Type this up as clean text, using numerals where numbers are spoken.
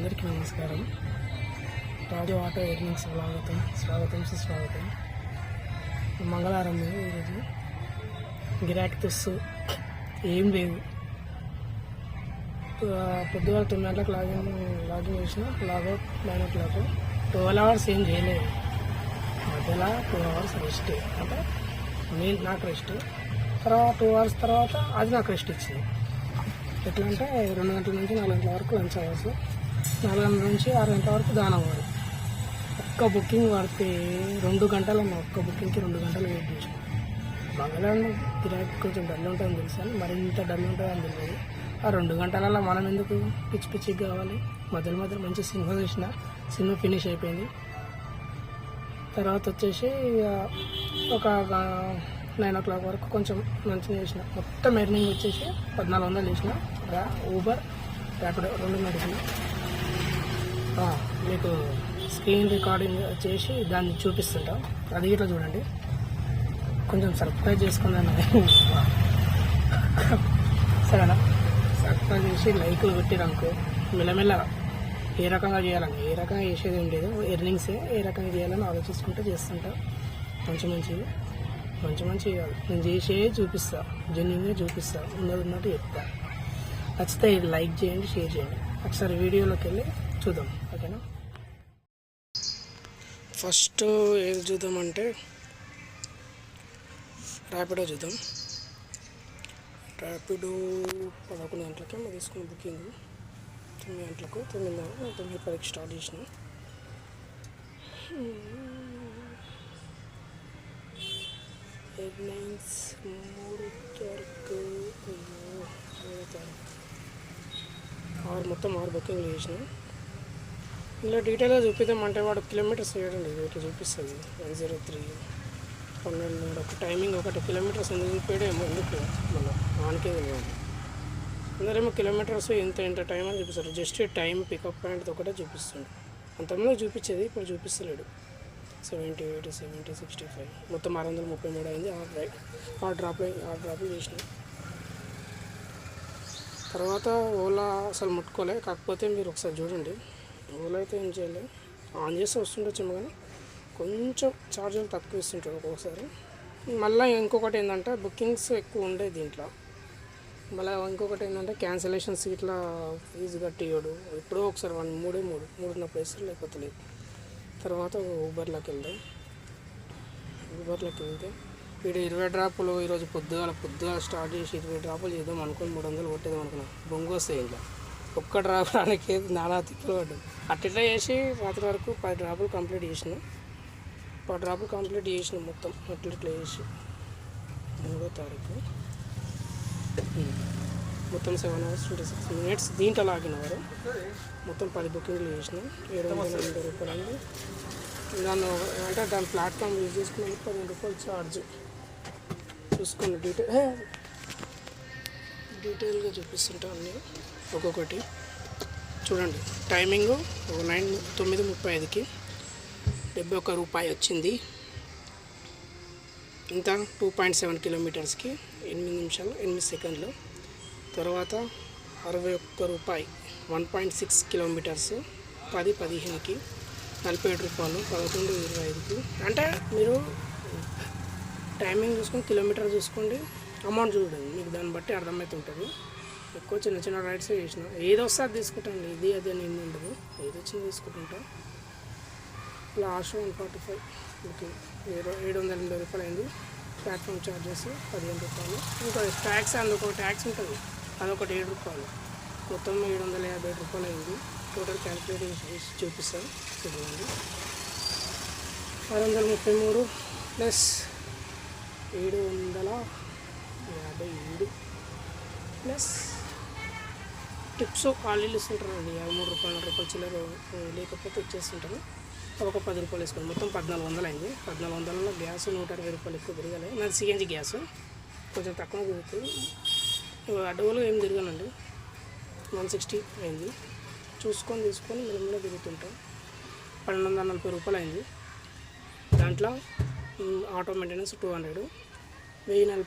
అందరికీ నమస్కారం. రాజు auto earnings స్వాగతం సుస్వాగతం. మంగళవారం ఈరోజు గిరాకీ తెస్తూ ఏం లేదు. పొద్దుగాల 9 గంటలకు లాగిన్ చేసిన, లాగౌట్ 9 o'clock. 12 hours ఏం చేయలేదు. మధ్యలో 2 hours రెస్ట్, అంటే నాకు రెస్ట్. తర్వాత 2 hours తర్వాత అది నాకు రెస్ట్ ఇచ్చింది. ఎట్లా అంటే 2 గంటల నుంచి 4 గంటల వరకు లంచ్ అవర్స్, 4 గంటల నుంచి 6 గంటల వరకు దాని అవ్వాలి. ఒక్క బుకింగ్ పడితే 2 గంటలు ఒక్క బుకింగ్కి 2 గంటలు వెయిట్ చేసిన. బంగాళాన్ని గిరాకీ కొంచెం డల్ ఉంటుందని తెలుసు, మరింత డల్ ఉంటుందని తెలియదు. ఆ 2 గంటలలో మనం ఎందుకు పిచ్చికి కావాలి? మధ్యలో మంచి సినిమా చూసిన, సినిమా ఫినిష్ అయిపోయింది. తర్వాత వచ్చేసి ఒక 9 o'clock వరకు కొంచెం మంచిగా చేసిన. మొత్తం ఎర్నింగ్ వచ్చేసి 1400 చేసిన. ఊబర్, ర్యాపిడో 2 నడిచిన. మీకు స్క్రీన్ రికార్డింగ్ చేసి దాన్ని చూపిస్తుంటాం, అది ఇట్లా చూడండి. కొంచెం సబ్స్క్రైబ్ చేసుకుందాం సరేనా? సబ్స్క్రైబ్ చేసి లైకులు పెట్టిరనుకో మెల్లమెల్ల ఏ రకంగా చేయాలని, ఏ రకంగా చేసేది ఏం లేదు. ఎర్నింగ్సే ఏ రకంగా చేయాలని ఆలోచించుకుంటూ చేస్తుంటా. మంచి కాదు, నేను చేసే చూపిస్తా, జెన్యున్గా చూపిస్తా, ఉన్నట్టు చెప్తా. నచ్చితే లైక్ చేయండి, షేర్ చేయండి. ఒకసారి వీడియోలోకి వెళ్ళి చూద్దాం, ఓకేనా? ఫస్ట్ ఏది చూద్దామంటే ర్యాపిడో చూద్దాం. ర్యాపిడో 11 గంటలకే మేము తీసుకున్న బుకింగ్. 9 గంటలకు 9:10కి స్టార్ట్ చేసిన. ఎయిర్లైన్స్ 3 తారీఖు, మొత్తం 6 బుకింగ్లు చేసిన. ఇలా డీటెయిల్గా చూపిద్దామంటే వాడు కిలోమీటర్స్ వేయడండి, ఇట్లా చూపిస్తుంది 103 12. ఒక టైమింగ్ 1 కిలోమీటర్స్ ఎందుకు చూపించడం ఏమో, ఎందుకు మళ్ళీ ఆనకే తెలియదు. అందరేమో కిలోమీటర్స్ ఎంత టైం అని చూపిస్తారు. జస్ట్ టైం పికప్ పాయింట్ ఒకటే చూపిస్తుంది. అంతమంది చూపించేది, ఇప్పుడు చూపిస్తలేడు. 70, 80, 70, 65 మొత్తం 633 అయింది. 6 డ్రాప్లు చేసిన. తర్వాత ఓలా అసలు ముట్టుకోలే. కాకపోతే మీరు ఒకసారి చూడండి, ఓలా అయితే ఏం చేయాలి, ఆన్ చేస్తే వస్తుండొచ్చేమో, కానీ కొంచెం ఛార్జీలు తక్కువ ఇస్తుంటారు ఒక్కొక్కసారి. మళ్ళీ ఇంకొకటి ఏంటంటే బుకింగ్స్ ఎక్కువ ఉండే దీంట్లో. మళ్ళీ ఇంకొకటి ఏంటంటే క్యాన్సిలేషన్ సీట్ల ఫీజు కట్టియోడు. ఎప్పుడో ఒకసారి 3 ప్లేసులు లేకపోతే లేదు. తర్వాత ఊబర్లోకి వెళ్తే వీడు 20 డ్రాపులు ఈరోజు పొద్దుగాల స్టార్ట్ చేసి 20 డ్రాపులు చేద్దాం అనుకుని 300 కొట్టేద్దాం అనుకున్నాం. బొంగు వస్తాయి ఇంకా. ఒక్క డ్రాప్ రానికి నానా తిప్పులు పడ్డాం. అట్లా చేసి రాత్రి వరకు 10 డ్రాపులు కంప్లీట్ చేసిన. 10 డ్రాపులు కంప్లీట్ చేసిన మొత్తం అట్లా చేసి 3వ తారీఖు మొత్తం 7 hours 26 minutes దీంట్లో లాగినవారు. మొత్తం 10 బుకింగ్లు చేసిన. 780 రూపాయలు అయింది. దాని ప్లాట్ఫామ్ యూజ్ చేసుకుని 15 రూపాయలు ఛార్జ్. చూసుకోండి, డీటెయిల్గా చూపిస్తుంటా అన్నీ ఒక్కొక్కటి. చూడండి, టైమింగు 9:35కి 71 రూపాయి వచ్చింది. ఇంత 2.7 కిలోమీటర్స్కి 8 నిమిషాలు 8 సెకండ్లు. తర్వాత 61 రూపాయి 1.6 కిలోమీటర్స్ 10:15కి 47 రూపాయలు 11:25కి. అంటే మీరు టైమింగ్ చూసుకొని కిలోమీటర్ చూసుకోండి, అమౌంట్ చూడండి, మీకు దాన్ని బట్టి అర్థమవుతుంటుంది. ఎక్కువ చిన్న రైడ్స్ చేసిన. ఏది వస్తే అది తీసుకుంటాను, ఇది అది అని ఏమి ఉండదు, ఏది వచ్చింది తీసుకుంటుంటా. లాస్ట్ 145 బుకింగ్ 780 రూపాయలు అయింది. ప్లాట్ఫామ్ ఛార్జెస్ 15 రూపాయలు. ఇంకా ట్యాక్స్, అందుకు ట్యాక్స్ ఉంటుంది, అదొకటి 7 రూపాయలు. మొత్తం 757 రూపాయలు అయింది. టోటల్ క్యాల్కులేట్ చేసి చూపిస్తాను, చూడండి. 633 ప్లస్ 757 ప్లస్ టిప్స్ ఖాళీలు ఇస్తుంటారండి. 3 రూపాయలు 4 రూపాయలు చిల్లర లేకపోతే ఇచ్చేస్తుంటారు. ఒక 10 రూపాయలు వేసుకోండి. మొత్తం 1400 అయింది. 1400లో గ్యాస్ 120 రూపాయలు ఎక్కువ తిరగాలి. నాది సిఎన్జి గ్యాస్, కొంచెం తక్కువ తిరుగుతుంది. అడ్డగోలుగా ఏం తిరగానండి. 160 అయింది. చూసుకొని తీసుకొని మినిమంలో తిరుగుతుంటాం. 1240 రూపాయలు అయింది. దాంట్లో ఆటో మెయింటెనెన్స్ 200, 1040